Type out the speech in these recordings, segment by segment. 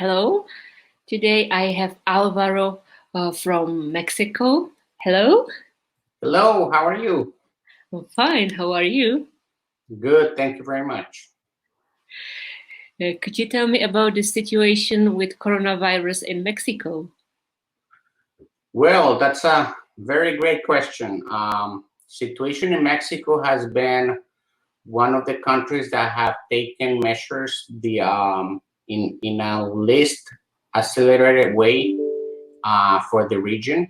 Hello. Today I have Alvaro from Mexico. Hello. Hello, how are you? I'm fine. How are you? Good, thank you very much. Could you tell me about the situation with coronavirus in Mexico? Well, that's a very great question. Situation in Mexico has been one of the countries that have taken measures in a least accelerated way for the region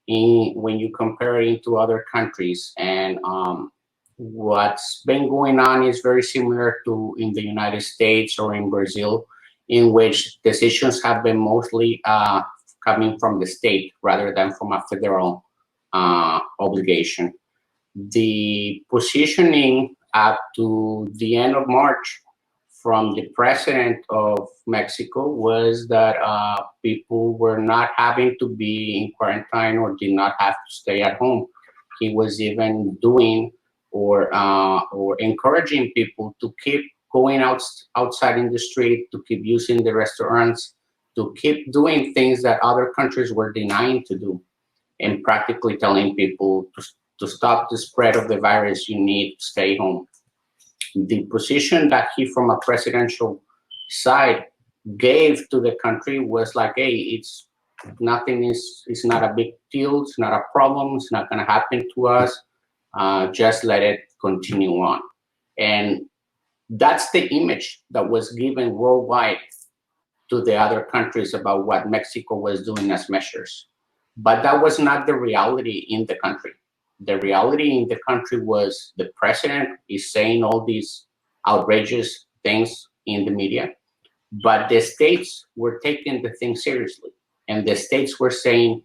when you compare it to other countries. And what's been going on is very similar to in the United States or in Brazil, in which decisions have been mostly coming from the state rather than from a federal obligation. The positioning up to the end of March from the president of Mexico was that people were not having to be in quarantine or did not have to stay at home. He was even doing or encouraging people to keep going outside in the street, to keep using the restaurants, to keep doing things that other countries were denying to do, and practically telling people to stop the spread of the virus, you need to stay home. The position that he, from a presidential side, gave to the country was like, hey, it's not a big deal, it's not a problem, it's not going to happen to us, just let it continue on. And that's the image that was given worldwide to the other countries about what Mexico was doing as measures. But that was not the reality in the country. The reality in the country was the president is saying all these outrageous things in the media, but the states were taking the thing seriously. And the states were saying,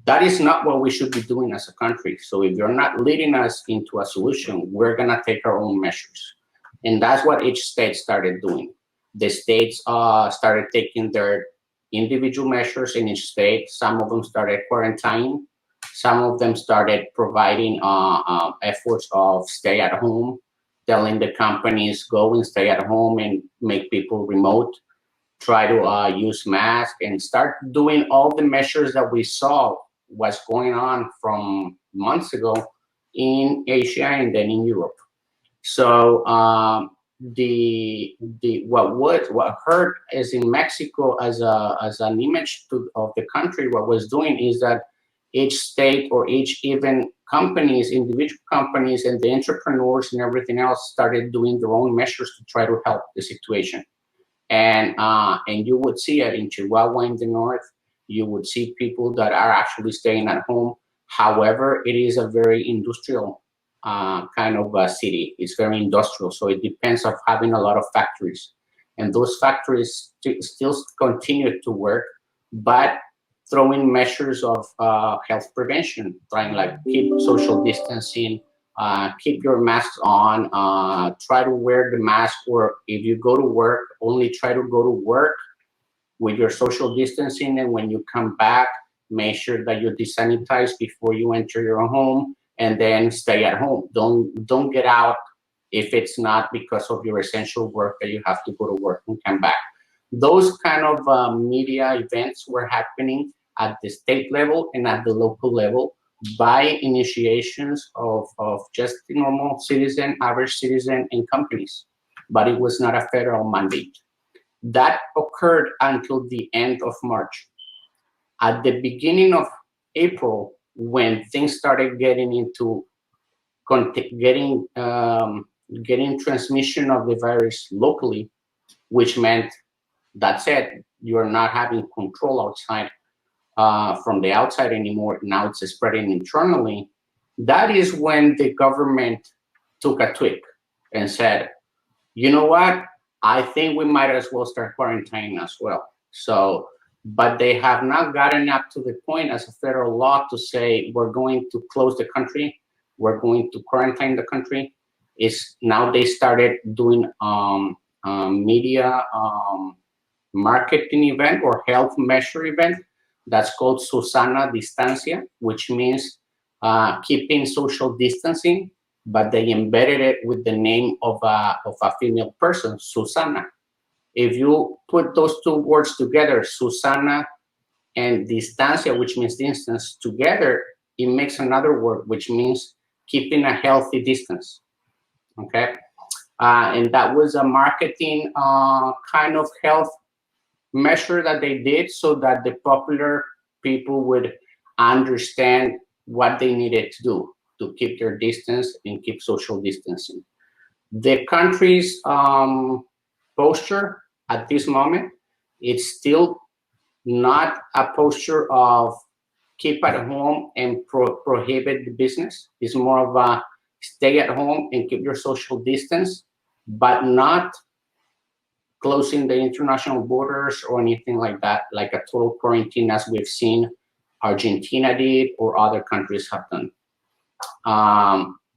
that is not what we should be doing as a country. So if you're not leading us into a solution, we're going to take our own measures. And that's what each state started doing. The states started taking their individual measures in each state. Some of them started quarantining. Some of them started providing efforts of stay at home, telling the companies go and stay at home and make people remote, try to use masks and start doing all the measures that we saw was going on from months ago in Asia and then in Europe. So what hurt is in Mexico as an image of the country. What was doing is that each state or each even companies, individual companies, and the entrepreneurs and everything else started doing their own measures to try to help the situation. And you would see it in Chihuahua in the north. You would see people that are actually staying at home. However, it is a very industrial kind of a city. It's very industrial, so it depends on having a lot of factories, and those factories still continue to work, but throwing measures of health prevention, trying like keep social distancing, keep your masks on, try to wear the mask, or if you go to work, only try to go to work with your social distancing, and when you come back, make sure that you desanitize before you enter your home, and then stay at home. Don't get out if it's not because of your essential work that you have to go to work and come back. Those kind of media events were happening at the state level and at the local level by initiations of just the normal citizen, average citizen, and companies. But it was not a federal mandate. That occurred until the end of March. At the beginning of April, when things started getting into getting getting transmission of the virus locally, which meant that's it. You're not having control outside from the outside anymore. Now it's spreading internally. That is when the government took a tweak and said, you know what? I think we might as well start quarantining as well. So, but they have not gotten up to the point as a federal law to say we're going to close the country, we're going to quarantine the country. Is now they started doing media marketing event or health measure event that's called Susana Distancia, which means keeping social distancing, but they embedded it with the name of a female person, Susana. If you put those two words together, Susana and distancia, which means distance, together, it makes another word, which means keeping a healthy distance. Okay. And that was a marketing kind of health measure that they did so that the popular people would understand what they needed to do to keep their distance and keep social distancing. The country's posture at this moment, it's still not a posture of keep at home and prohibit the business. It's more of a stay at home and keep your social distance, but not closing the international borders or anything like that, like a total quarantine as we've seen Argentina did or other countries have done.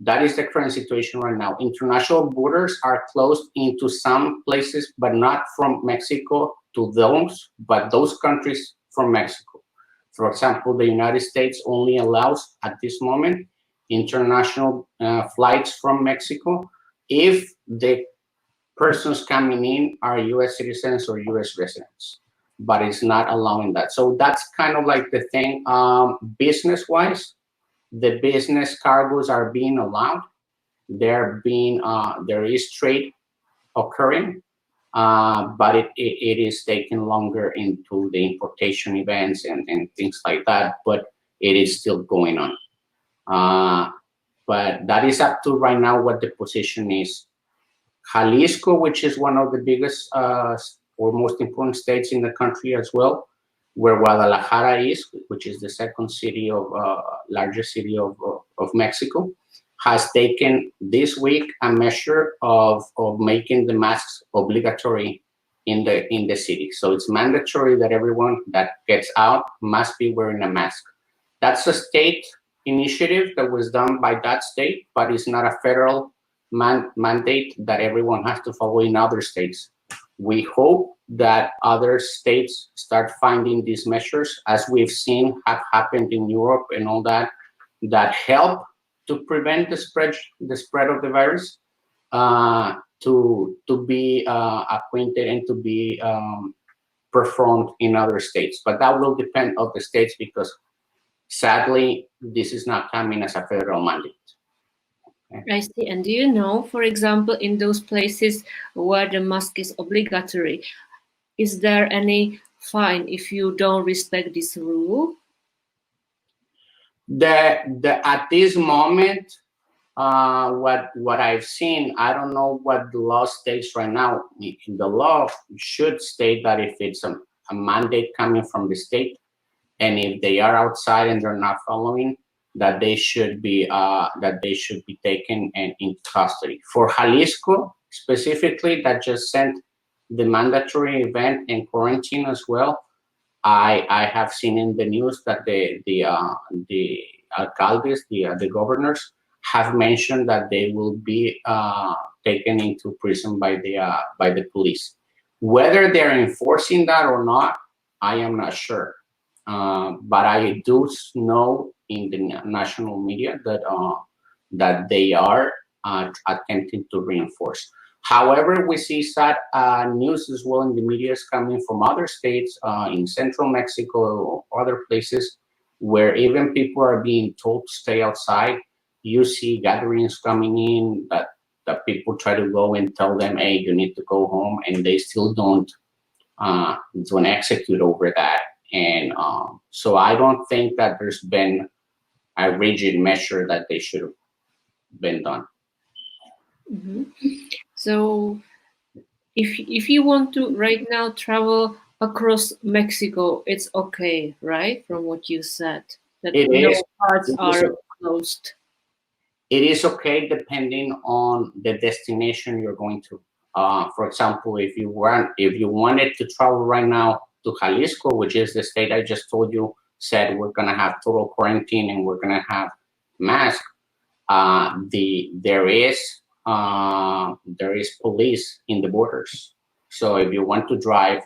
That is the current situation right now. International borders are closed into some places, but not from Mexico to those, but those countries from Mexico. For example, the United States only allows at this moment international flights from Mexico if the persons coming in are US citizens or US residents, but it's not allowing that. So that's kind of like the thing. Business-wise, the business cargoes are being allowed. There is trade occurring, but it is taking longer into the importation events and things like that, but it is still going on. But that is up to right now what the position is. Jalisco, which is one of the biggest or most important states in the country as well, where Guadalajara is, which is the second city of largest city of Mexico, has taken this week a measure of making the masks obligatory in the city. So it's mandatory that everyone that gets out must be wearing a mask. That's a state initiative that was done by that state, but it's not a federal mandate that everyone has to follow in other states. We hope that other states start finding these measures, as we've seen have happened in Europe and all that, that help to prevent the spread of the virus, to be acquainted and to be performed in other states. But that will depend on the states because sadly, this is not coming as a federal mandate. I see. And do you know, for example, in those places where the mask is obligatory, is there any fine if you don't respect this rule? At this moment, what I've seen, I don't know what the law states right now. The law should state that if it's a mandate coming from the state, and if they are outside and they're not following, that they should be taken into custody. For Jalisco specifically, that just sent the mandatory event and quarantine as well. I have seen in the news that the alcaldes, the governors, have mentioned that they will be taken into prison by the police. Whether they're enforcing that or not, I am not sure. But I do know in the national media that they are attempting to reinforce. However, we see sad news as well in the media coming from other states in central Mexico or other places where even people are being told to stay outside. You see gatherings coming in that people try to go and tell them, hey, you need to go home, and they still don't execute over that. And so I don't think that there's been a rigid measure that they should have been done. Mm-hmm. So if you want to right now travel across Mexico, it's okay, right? From what you said, that no parts are closed. It is okay depending on the destination you're going to. For example, if you wanted to travel right now to Jalisco, which is the state I just told you, said we're gonna have total quarantine and we're gonna have masks. There is police in the borders. So if you want to drive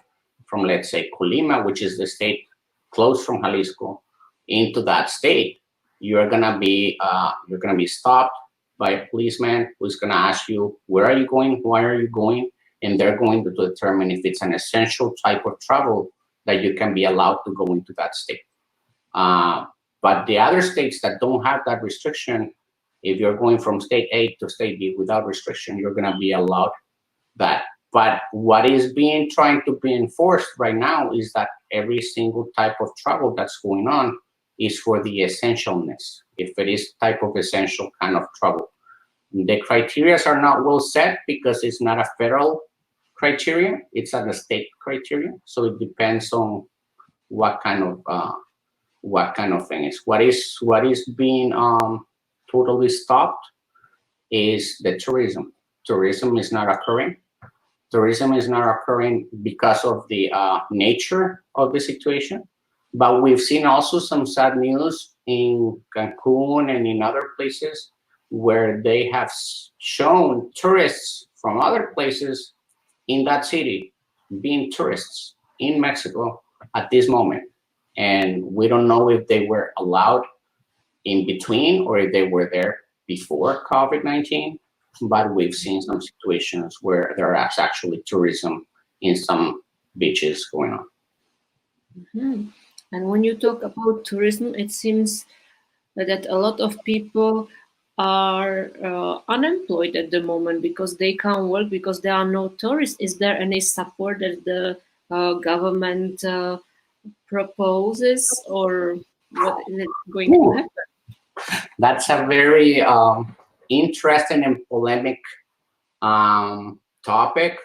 from, let's say, Colima, which is the state close from Jalisco, into that state, you're gonna be stopped by a policeman who's gonna ask you, where are you going? Why are you going? and they're going to determine if it's an essential type of travel that you can be allowed to go into that state. But the other states that don't have that restriction, if you're going from state A to state B without restriction, you're going to be allowed that. But what is being trying to be enforced right now is that every single type of travel that's going on is for the essentialness. If it is type of essential kind of travel, the criteria are not well set because it's not a federal criteria; it's a state criteria. So it depends on what kind of thing is. What is being totally stopped is the tourism. Tourism is not occurring. Tourism is not occurring because of the nature of the situation. But we've seen also some sad news in Cancun and in other places where they have shown tourists from other places in that city being tourists in Mexico at this moment. And we don't know if they were allowed in between or if they were there before COVID-19, but we've seen some situations where there is actually tourism in some beaches going on. Mhm. And when you talk about tourism, it seems that a lot of people are unemployed at the moment because they can't work because there are no tourists. Is there any support that the government proposes, or what is it going to Ooh, happen? that's a very interesting and polemic topic.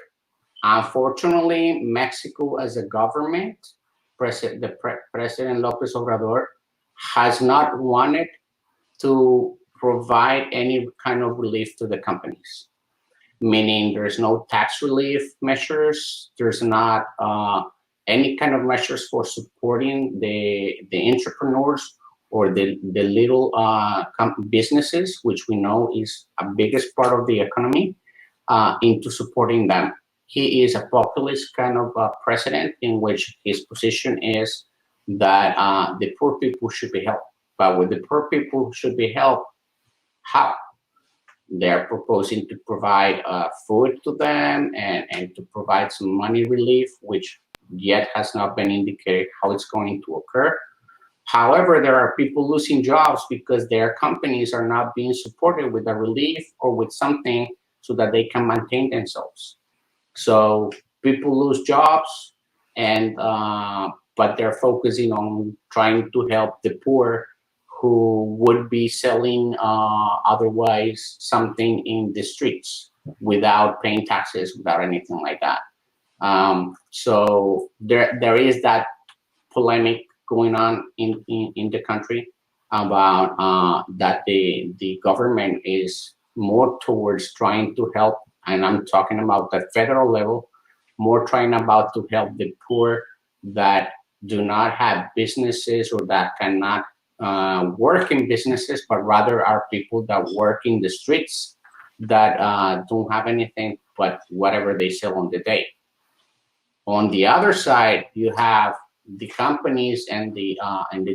Unfortunately, Mexico as a government, President Lopez Obrador, has not wanted to provide any kind of relief to the companies. Meaning, there's no tax relief measures. There's not any kind of measures for supporting the entrepreneurs or the little businesses, which we know is a biggest part of the economy, into supporting them. He is a populist kind of president in which his position is that the poor people should be helped. But with the poor people should be helped, how? They're proposing to provide food to them and to provide some money relief, which yet has not been indicated how it's going to occur. However, there are people losing jobs because their companies are not being supported with a relief or with something so that they can maintain themselves. So people lose jobs, and but they're focusing on trying to help the poor who would be selling otherwise something in the streets without paying taxes, without anything like that. So there is that polemic going on in the country about that the government is more towards trying to help, and I'm talking about the federal level, more trying about to help the poor that do not have businesses or that cannot work in businesses, but rather are people that work in the streets that don't have anything but whatever they sell on the day. On the other side, you have the companies and the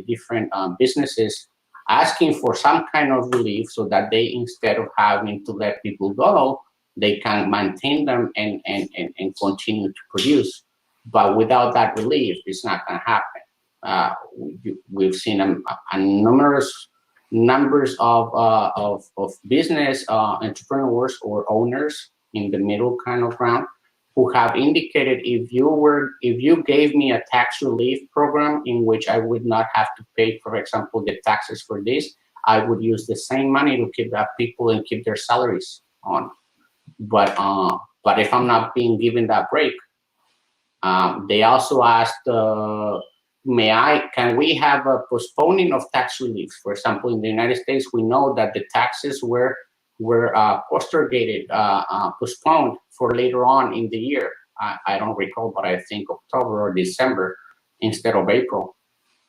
different businesses asking for some kind of relief so that they, instead of having to let people go, they can maintain them and continue to produce. But without that relief, it's not going to happen. We've seen a numerous numbers of business entrepreneurs or owners in the middle kind of ground who have indicated, if you gave me a tax relief program in which I would not have to pay, for example, the taxes for this, I would use the same money to keep that people and keep their salaries on. But if I'm not being given that break, they also asked, can we have a postponing of tax reliefs? For example, in the United States, we know that the taxes were postergated, postponed for later on in the year. I don't recall, but I think October or December instead of April.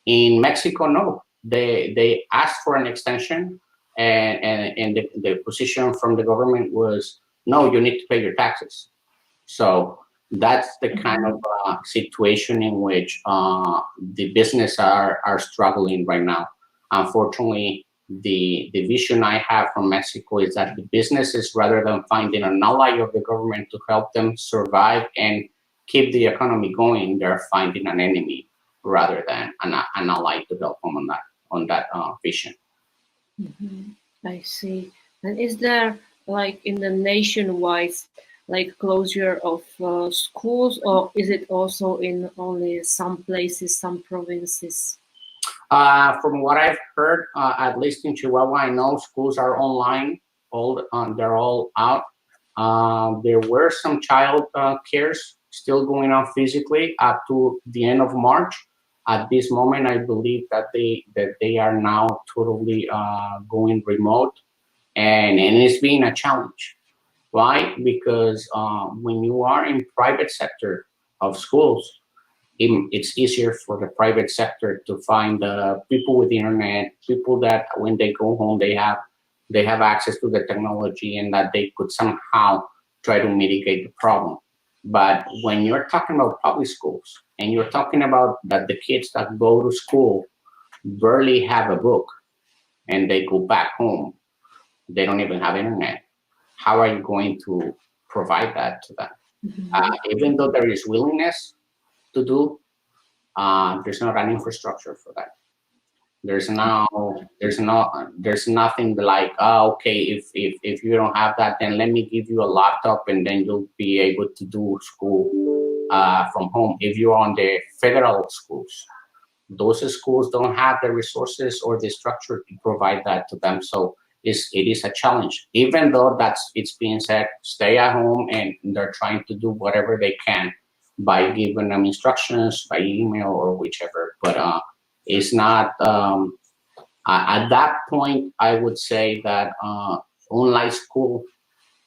In Mexico, no. They asked for an extension, and the position from the government was, no, you need to pay your taxes. So that's the kind of situation in which the business are struggling right now. Unfortunately, the vision I have from Mexico is that the businesses, rather than finding an ally of the government to help them survive and keep the economy going, they're finding an enemy rather than an ally to help them on that vision. Mhm. I see. And is there like in the nationwide like closure of schools, or is it also in only some places, some provinces? From what I've heard, at least in Chihuahua, I know schools are online. All they're all out. There were some child cares still going on physically up to the end of March. At this moment, I believe that they are now totally going remote, and it's been a challenge. Why? Because when you are in private sector of schools, it's easier for the private sector to find people with the internet, people that when they go home they have access to the technology and that they could somehow try to mitigate the problem. But when you're talking about public schools and you're talking about that the kids that go to school barely have a book and they go back home, they don't even have internet. How are you going to provide that to them? Mhm. Even though there is willingness to do, there's not an infrastructure for that. There's nothing like, oh, okay, if you don't have that, then let me give you a laptop and then you'll be able to do school from home. If you're on the federal schools, those schools don't have the resources or the structure to provide that to them. So it is a challenge. Even though it's being said, stay at home, and they're trying to do whatever they can by giving them instructions by email or whichever. But it's not. At that point, I would say that online school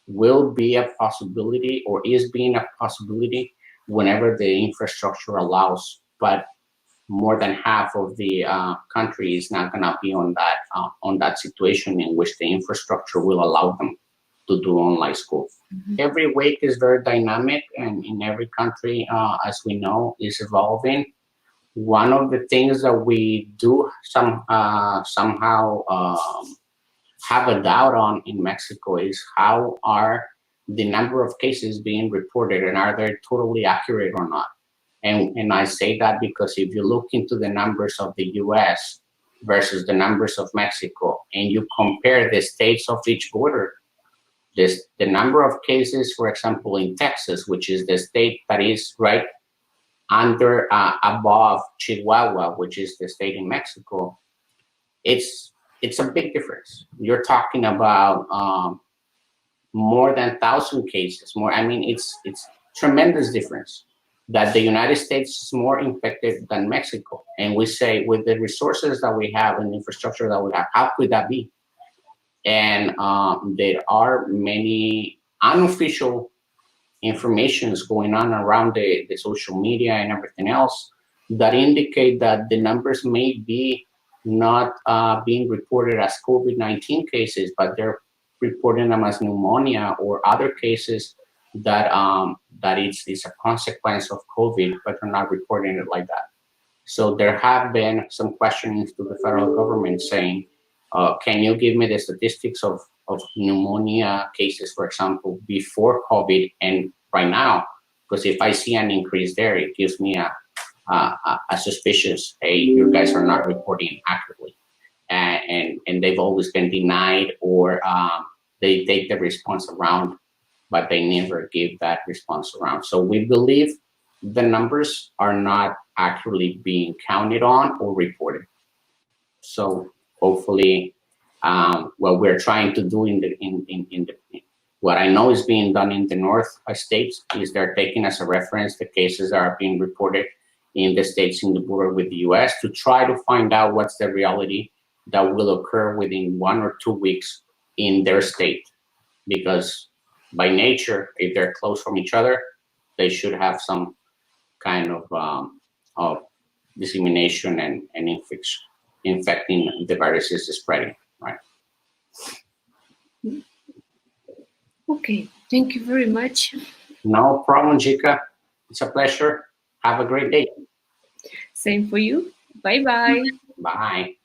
will be a possibility or is being a possibility whenever the infrastructure allows. But more than half of the country is not going to be on that situation in which the infrastructure will allow them to do online school. Mhm. Every week is very dynamic, and in every country, as we know, is evolving. One of the things that we do somehow have a doubt on in Mexico is how are the number of cases being reported and are they totally accurate or not? And I say that because if you look into the numbers of the US versus the numbers of Mexico and you compare the states of each border, the number of cases, for example, in Texas, which is the state that is right under above Chihuahua, which is the state in Mexico, it's a big difference. You're talking about more than 1,000 cases. More, I mean, it's tremendous difference. That the United States is more infected than Mexico, and we say with the resources that we have and infrastructure that we have, how could that be? And there are many unofficial informations going on around the social media and everything else that indicate that the numbers may be not being reported as COVID-19 cases, but they're reporting them as pneumonia or other cases that it's a consequence of COVID, but they're not reporting it like that. So there have been some questions to the federal government saying, can you give me the statistics of pneumonia cases, for example, before COVID and right now? Because if I see an increase there, it gives me a suspicious, hey, you guys are not reporting accurately. And they've always been denied or they take the response around, but they never give that response around. So we believe the numbers are not accurately being counted on or reported. So hopefully, what we're trying to do what I know is being done in the North states is they're taking as a reference the cases that are being reported in the states in the border with the U.S. to try to find out what's the reality that will occur within 1 or 2 weeks in their state, because by nature, if they're close from each other, they should have some kind of dissemination and infecting the viruses spreading, right? Okay, thank you very much. No problem, Jika. It's a pleasure. Have a great day. Same for you. Bye bye. Bye.